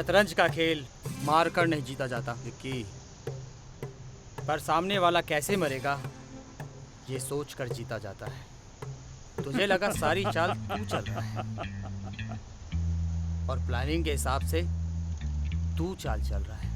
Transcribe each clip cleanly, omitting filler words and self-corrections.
शतरंज का खेल मारकर नहीं जीता जाता विक्की, पर सामने वाला कैसे मरेगा ये सोच कर जीता जाता है। तुझे लगा सारी चाल तू चल रहा है और प्लानिंग के हिसाब से तू चाल चल रहा है,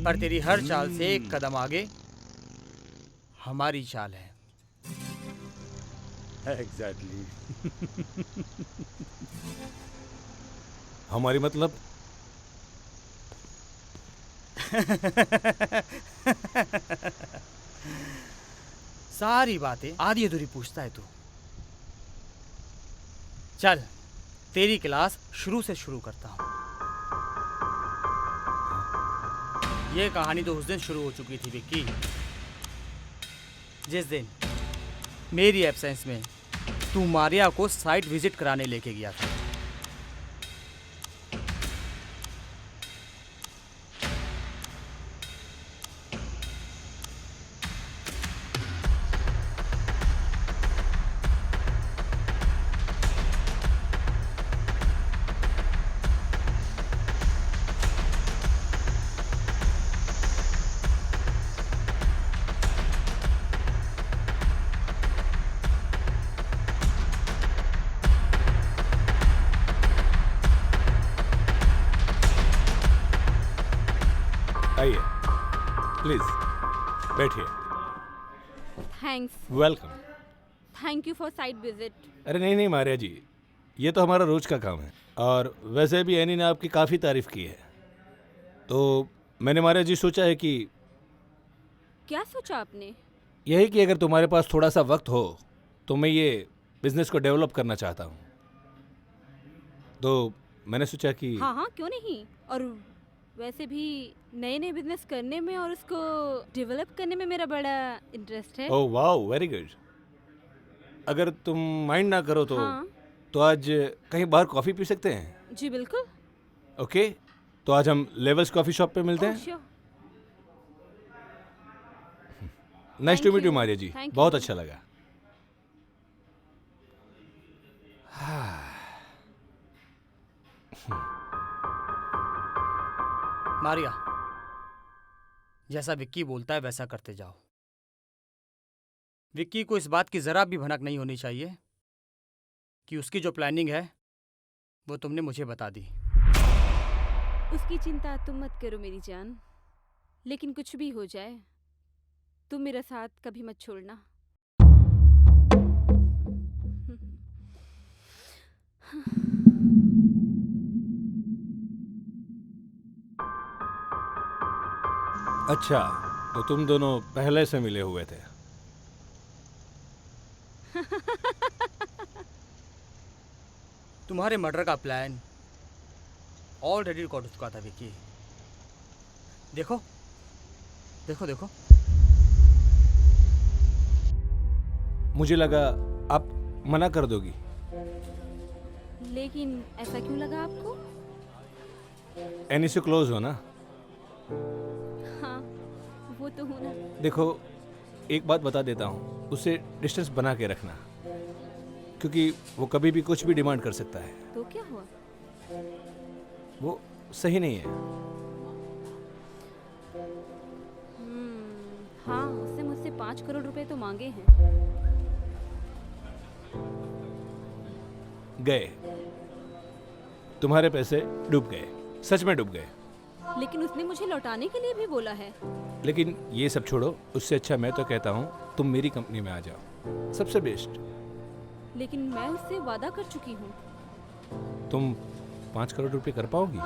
पर तेरी हर चाल से एक कदम आगे हमारी चाल है। एग्जैक्टली। हमारी मतलब सारी बातें आधी अधूरी पूछता है तू। चल तेरी क्लास शुरू से शुरू करता हूं। ये कहानी तो उस दिन शुरू हो चुकी थी विक्की, जिस दिन मेरी एब्सेंस में तू मारिया को साइट विजिट कराने लेके गया था। आइए प्लीज बैठिए। Thanks. Welcome. Thank you for site visit. अरे नहीं नहीं मारिया जी, ये तो हमारा रोज का काम है, और वैसे भी एनी ने आपकी काफ़ी तारीफ की है, तो मैंने मारिया जी सोचा है कि क्या सोचा आपने? यही कि अगर तुम्हारे पास थोड़ा सा वक्त हो तो मैं ये बिजनेस को डेवलप करना चाहता हूँ, तो मैंने सोचा कि हाँ हाँ, क्यों नहीं। और वैसे भी नए नए बिजनेस करने में और उसको डेवलप करने में मेरा बड़ा इंटरेस्ट है। Oh wow, very good. अगर तुम माइंड ना करो तो हाँ तो आज कहीं बाहर कॉफ़ी पी सकते हैं? जी बिल्कुल। ओके, तो आज हम लेवल्स कॉफ़ी शॉप पे मिलते ओह, हैं। Sure. Nice to meet you Maria ji, Thank you. बहुत अच्छा लगा। मारिया, जैसा विक्की बोलता है वैसा करते जाओ। विक्की को इस बात की जरा भी भनक नहीं होनी चाहिए कि उसकी जो प्लानिंग है वो तुमने मुझे बता दी। उसकी चिंता तुम मत करो मेरी जान, लेकिन कुछ भी हो जाए तुम मेरा साथ कभी मत छोड़ना। अच्छा, तो तुम दोनों पहले से मिले हुए थे? तुम्हारे मर्डर का प्लान ऑलरेडी रिकॉर्ड हो चुका था विक्की। देखो देखो देखो। मुझे लगा आप मना कर दोगी। लेकिन ऐसा क्यों लगा आपको? एनी से क्लोज हो ना? हाँ, वो तो हूँ ना। देखो, एक बात बता देता हूँ, उससे डिस्टेंस बना के रखना, क्योंकि वो कभी भी कुछ भी डिमांड कर सकता है। तो क्या हुआ? वो सही नहीं है। हाँ, उससे मुझसे 5 करोड़ रुपए तो मांगे हैं। गए, तुम्हारे पैसे डूब गए, सच में डूब गए। लेकिन उसने मुझे लौटाने के लिए भी बोला है। लेकिन ये सब छोड़ो, उससे अच्छा मैं तो कहता हूँ तुम मेरी कंपनी में आ जाओ, सबसे बेस्ट। लेकिन मैं उससे वादा कर चुकी हूँ। तुम 5 करोड़ रुपए कर पाओगी?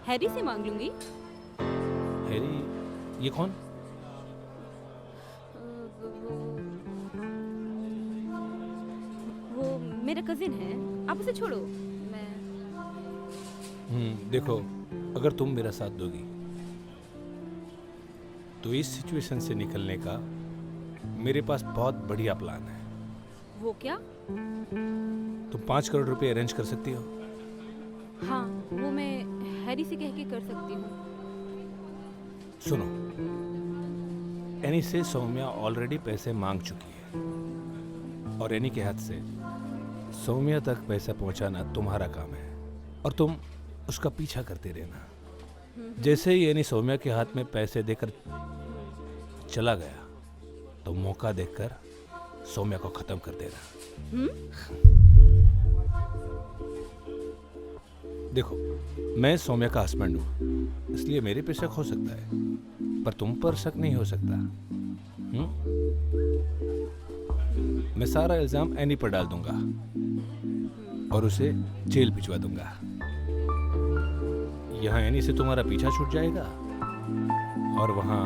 हैरी से मांग लूंगी। हैरी? ये कौन? वो मेरा कजिन है, आप उसे छोड़ो। मैं देखो, अगर तुम मेरा साथ दोगी तो इस सिचुएशन से निकलने का मेरे पास बहुत बढ़िया प्लान है। वो क्या? तुम 5 करोड़ रुपए अरेंज कर सकती हो? हाँ, वो मैं हैरी से कह के कर सकती हूँ। सुनो, एनी से सौम्या ऑलरेडी पैसे मांग चुकी है, और एनी के हाथ से सौम्या तक पैसा पहुंचाना तुम्हारा काम है, और तुम उसका पीछा करते रहना। जैसे ही यानी सौम्या के हाथ में पैसे देकर चला गया तो मौका देखकर सौम्या को खत्म कर देना। देखो, मैं सौम्या का हस्बैंड हूं, इसलिए मेरे पे शक हो सकता है, पर तुम पर शक नहीं हो सकता। मैं सारा इल्जाम एनी पर डाल दूंगा और उसे जेल भिजवा दूंगा। यहाँ एनी से तुम्हारा पीछा छूट जाएगा और वहाँ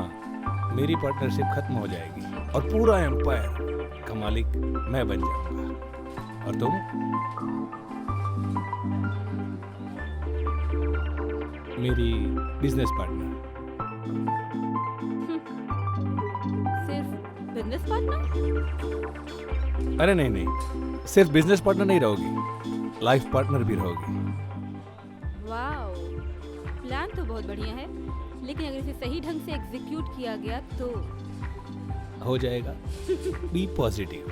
मेरी पार्टनरशिप खत्म हो जाएगी और पूरा एम्पायर का मालिक मैं बन जाऊंगा और तुम मेरी बिजनेस पार्टनर। सिर्फ बिजनेस पार्टनर? अरे नहीं नहीं, सिर्फ बिजनेस पार्टनर नहीं रहोगी, लाइफ पार्टनर भी रहोगी। वाओ, प्लान तो बहुत बढ़िया है, लेकिन अगर इसे सही ढंग से एग्जीक्यूट किया गया तो हो जाएगा। Be positive.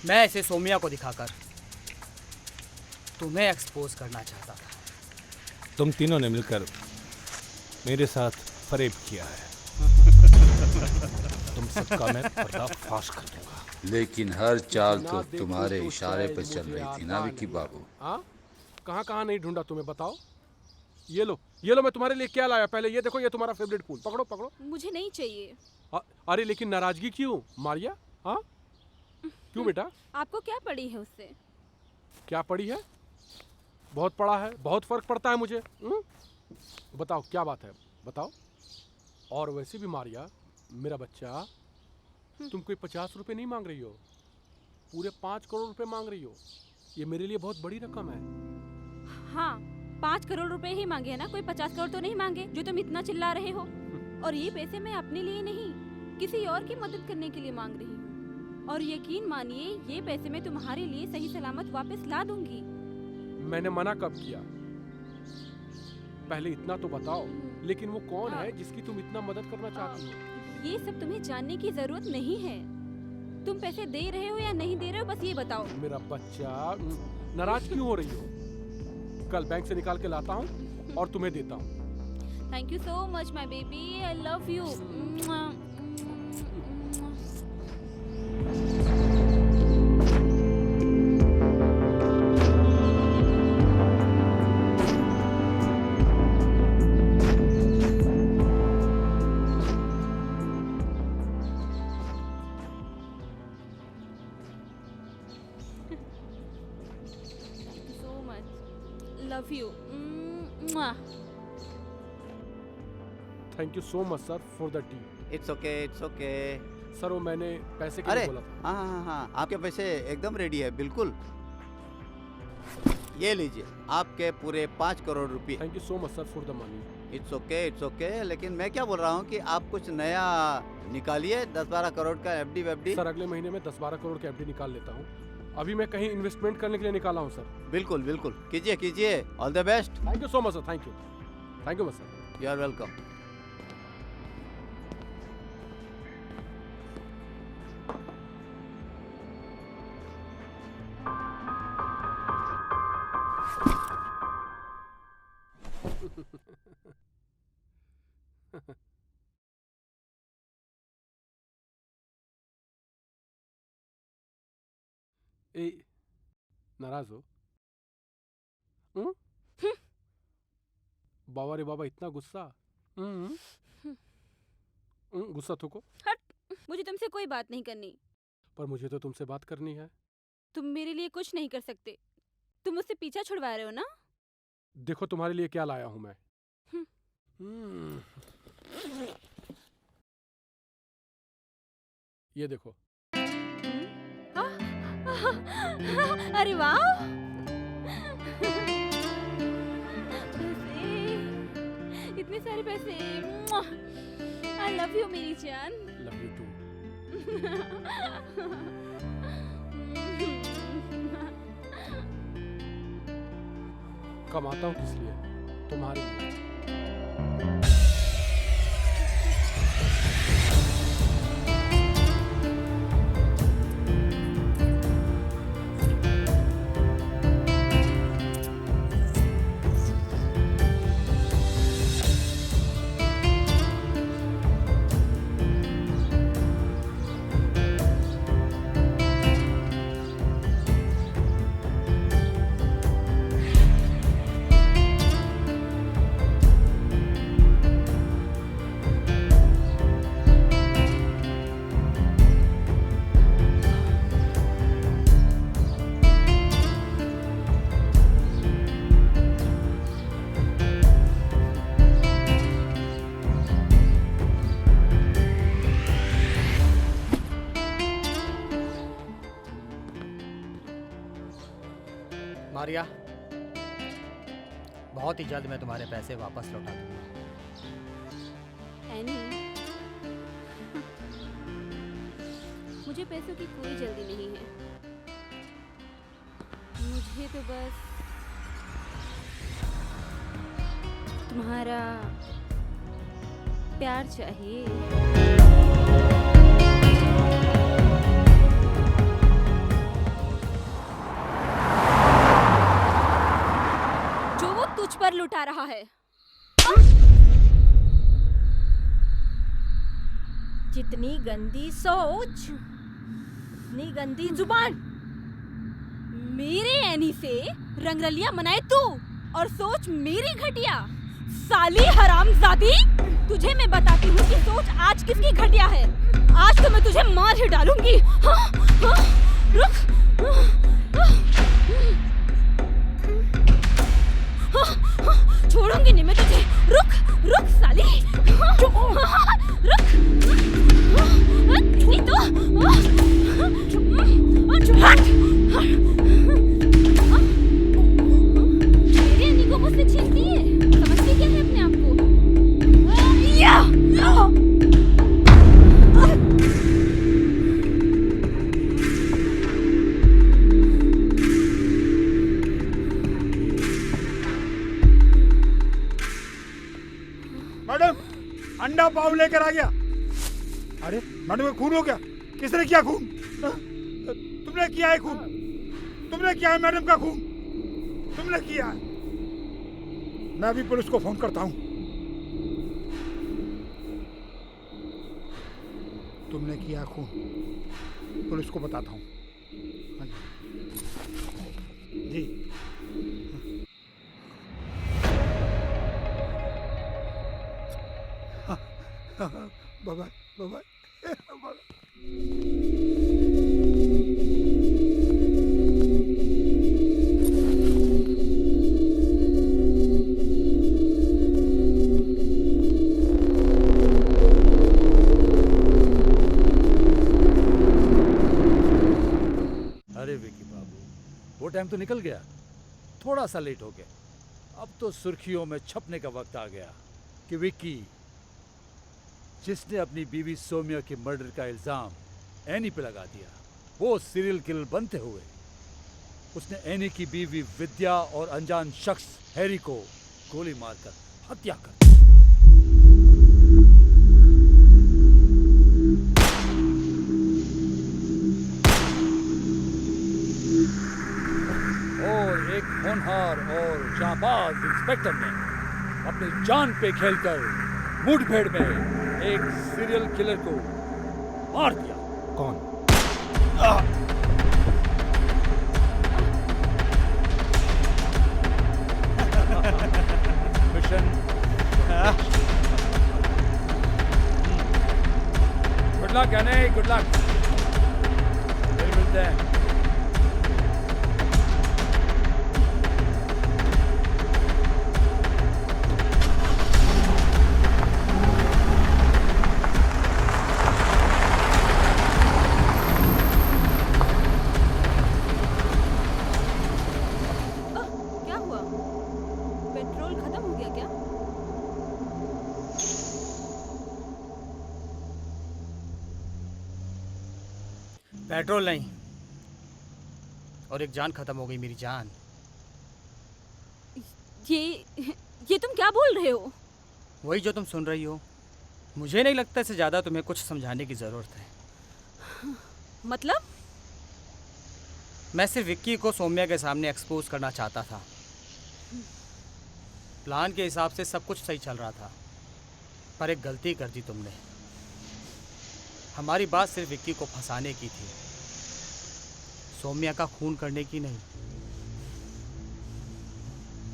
मैं इसे सौम्या को दिखाकर तुम्हें एक्सपोज करना चाहता था। तुम तीनों ने मिलकर मेरे साथ फरेब किया है। तुम सबका मैं पर्दाफाश कर दूंगा। लेकिन हर चाल तो तुम्हारे इशारे पर चल रही थी ना विक्की बाबू। हाँ, कहाँ कहाँ नहीं ढूंढा तुम्हें, बताओ। ये लो मैं तुम्हारे लिए क्या लाया, पहले ये देखो, ये तुम्हारा फेवरेट फूल। पकड़ो पकड़ो। मुझे नहीं चाहिए। अरे लेकिन नाराजगी क्यों मारिया? हाँ, क्यों बेटा? आपको क्या पड़ी है उससे? क्या पड़ी है? बहुत पड़ा है, बहुत फर्क पड़ता है मुझे। बताओ क्या बात है, बताओ। और वैसे भी मारिया, मेरा बच्चा, तुम कोई 50 रुपए नहीं मांग रही हो, पूरे 5 करोड़ रुपए मांग रही हो। ये मेरे लिए बहुत बड़ी रकम है। हाँ, 5 करोड़ रुपए ही मांगे है ना, कोई 50 करोड़ तो नहीं मांगे जो तुम इतना चिल्ला रहे हो। और ये पैसे मैं अपने लिए नहीं, किसी और की मदद करने के लिए मांग रही हूँ। और यकीन मानिए, ये पैसे मैं तुम्हारे लिए सही सलामत वापस ला दूंगी। मैंने मना कब किया? पहले इतना तो बताओ, लेकिन वो कौन है जिसकी तुम इतना मदद करना चाहती हो? ये सब तुम्हें जानने की जरूरत नहीं है। तुम पैसे दे रहे हो या नहीं दे रहे हो, बस ये बताओ। मेरा बच्चा, नाराज क्यों हो रही हो? कल बैंक से निकाल के लाता हूँ और तुम्हें देता हूँ। Thank you so much my baby, I love you. so much. Love you. Mwah. Thank you so much sir for the T. It's okay, it's okay. Sir वो मैंने पैसे के अरे लिए बोला था। हाँ हाँ हाँ हाँ, आपके पैसे एकदम रेडी है, बिल्कुल। ये लीजिए आपके पूरे 5 करोड़ रुपए। Thank you so much sir for the money. It's okay, it's okay. लेकिन मैं क्या बोल रहा हूँ कि आप कुछ नया निकालिए, 10-12 करोड़ का एफडी वेफडी। सर अगले महीने में 10-12 करोड़ के एफडी निकाल लेता हूँ। अभी मैं कहीं इन्वेस्टमेंट करने के लिए निकाला हूँ सर। बिल्कुल बिल्कुल, कीजिए कीजिए। All the best. Thank you so much sir. Thank you much sir. You are welcome. ए, नाराज हो? बाबा रे बाबा, इतना गुस्सा? गुस्सा थूको। हट, मुझे तुमसे कोई बात नहीं करनी। पर मुझे तो तुमसे बात करनी है। तुम मेरे लिए कुछ नहीं कर सकते। तुम मुझसे पीछा छुड़वा रहे हो ना? देखो तुम्हारे लिए क्या लाया हूं मैं। ये देखो। अरे वाह, इतने सारे पैसे। आई लव यू मेरी जान। Love you too. कमाता हूँ किस लिए? तुम्हारे लिए। मारिया, बहुत ही जल्द मैं तुम्हारे पैसे वापस लौटा दूंगा। एनी, मुझे पैसों की कोई जल्दी नहीं है। मुझे तो बस तुम्हारा प्यार चाहिए। तुझ पर लुटा रहा है। जितनी गंदी सोच, इतनी गंदी जुबान। मेरे एनी से रंगरलिया मनाए तू और सोच मेरी घटिया। साली हरामजादी, तुझे मैं बताती हूँ कि सोच आज किसकी घटिया है। आज तो मैं तुझे मार ही डालूंगी। रुक। छोड़ूंगी नहीं मैं तुझे। रुक रुक साली, रुक। नहीं तो मेरे एनी को मुझसे छीनती है। समझती क्या है अपने आप को? मैडम, अंडा पाव लेकर आ गया। अरे मैडम, खून हो गया। किसने किया खून? तुमने किया है खून? तुमने किया है मैडम का खून? तुमने किया है? मैं अभी पुलिस को फोन करता हूँ। तुमने किया खून, पुलिस को बताता हूँ। जी बाय बाय बाय। अरे विकी बाबू, वो टाइम तो निकल गया, थोड़ा सा लेट हो गया। अब तो सुर्खियों में छपने का वक्त आ गया कि विकी, जिसने अपनी बीवी सोम्या के मर्डर का इल्जाम एनी पे लगा दिया, वो सीरियल किलर बनते हुए उसने एनी की बीवी विद्या और अनजान शख्स हैरी को गोली मारकर हत्या कर दी। और एक होनहार और जाबाज इंस्पेक्टर ने अपनी जान पे खेलकर मुठभेड़ में एक सीरियल किलर को मार दिया। कौन? मिशन गुड लक है, नहीं गुड लक। फिर मिलते हैं। पेट्रोल नहीं, और एक जान खत्म हो गई, मेरी जान। ये तुम क्या बोल रहे हो? वही जो तुम सुन रही हो। मुझे नहीं लगता इससे ज़्यादा तुम्हें कुछ समझाने की ज़रूरत है। मतलब? मैं सिर्फ विक्की को सौम्या के सामने एक्सपोज करना चाहता था। प्लान के हिसाब से सब कुछ सही चल रहा था, पर एक गलती कर दी तुमने। हमारी बात सिर्फ विक्की को फंसाने की थी, सौम्या का खून करने की नहीं।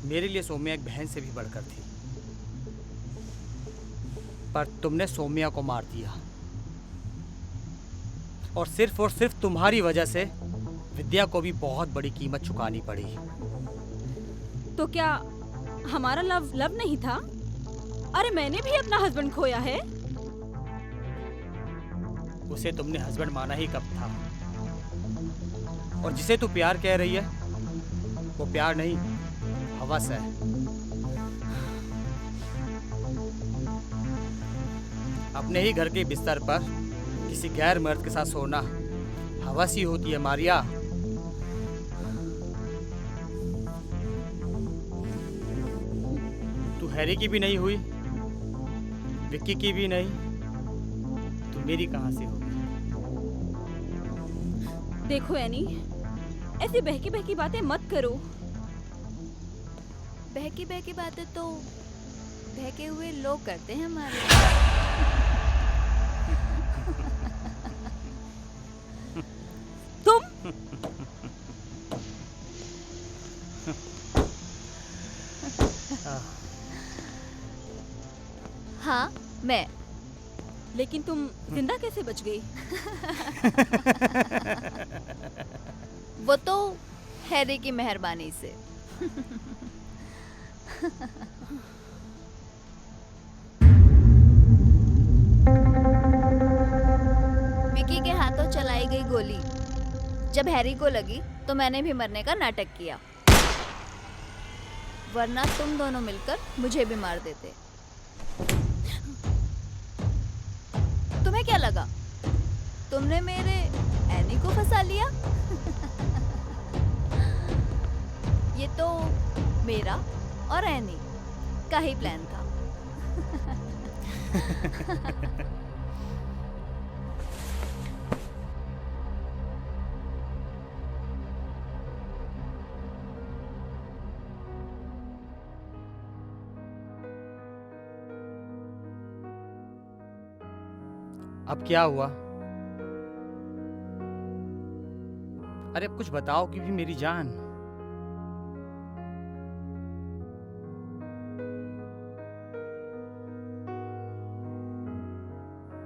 मेरे लिए सौम्या एक बहन से भी बढ़कर थी, पर तुमने सौम्या को मार दिया, और सिर्फ तुम्हारी वजह से विद्या को भी बहुत बड़ी कीमत चुकानी पड़ी। तो क्या हमारा लव नहीं था? अरे मैंने भी अपना हस्बैंड खोया है। उसे तुमने हस्बैंड माना ही कब था? और जिसे तू प्यार कह रही है वो प्यार नहीं, हवस है। अपने ही घर के बिस्तर पर किसी गैर मर्द के साथ सोना हवस ही होती है मारिया। तू हैरी की भी नहीं हुई, विक्की की भी नहीं, तो मेरी कहाँ से होगी? देखो एनी, ऐसी बहकी बहकी बातें मत करो। बहकी बहकी बातें तो बहके हुए लोग करते हैं हमारे। तुम हाँ, मैं। लेकिन तुम जिंदा कैसे बच गई? वो तो हैरी की मेहरबानी से। विकी के हाथों चलाई गई गोली जब हैरी को लगी तो मैंने भी मरने का नाटक किया, वरना तुम दोनों मिलकर मुझे भी मार देते। तुम्हें क्या लगा तुमने मेरे एनी को फंसा लिया? ये तो मेरा और एनी का ही प्लान था। अब क्या हुआ? अरे अब कुछ बताओ कि भी मेरी जान।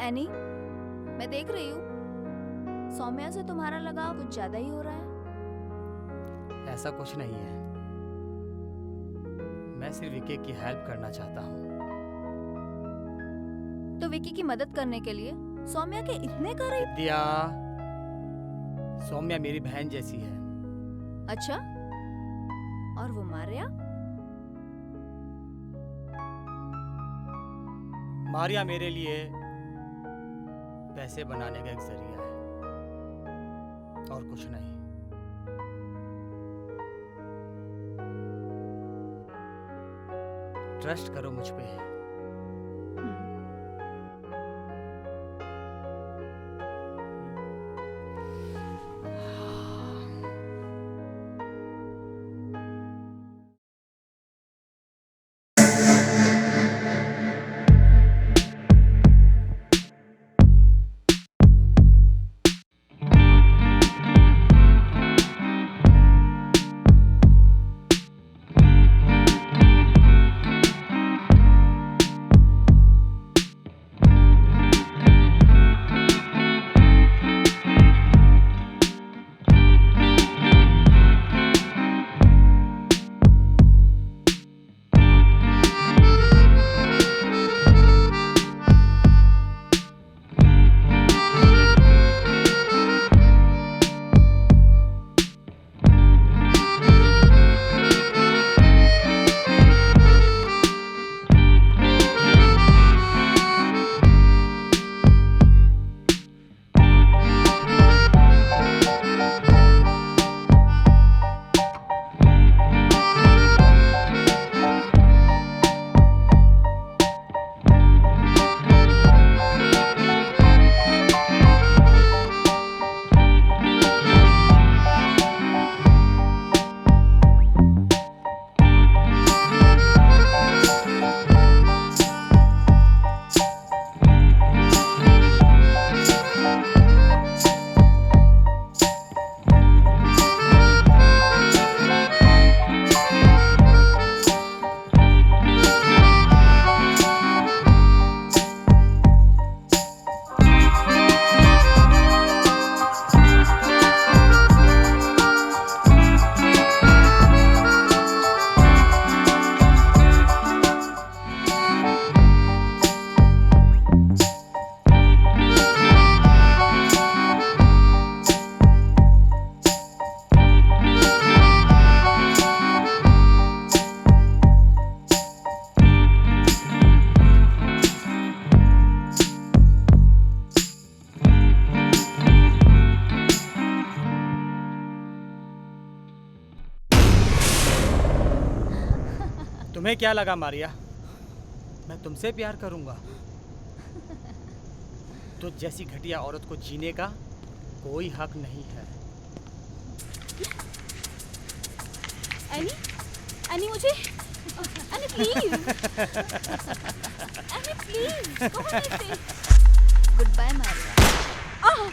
एनी, मैं देख रही हूँ सौम्या से तुम्हारा लगाव कुछ ज्यादा ही हो रहा है। ऐसा कुछ नहीं है, मैं सिर्फ विकी की हेल्प करना चाहता हूँ। तो विकी की मदद करने के लिए सौम्या के इतने करीब? दिया, सौम्या मेरी बहन जैसी है। अच्छा, और वो मारिया? मारिया मेरे लिए पैसे बनाने का एक जरिया है, और कुछ नहीं। ट्रस्ट करो मुझ पे। तुम्हें क्या लगा मारिया, मैं तुमसे प्यार करूंगा? तो जैसी घटिया औरत को जीने का कोई हक नहीं है। एनी, एनी मुझे, एनी प्लीज, एनी प्लीज, कौन है इसे? Goodbye Maria. आह!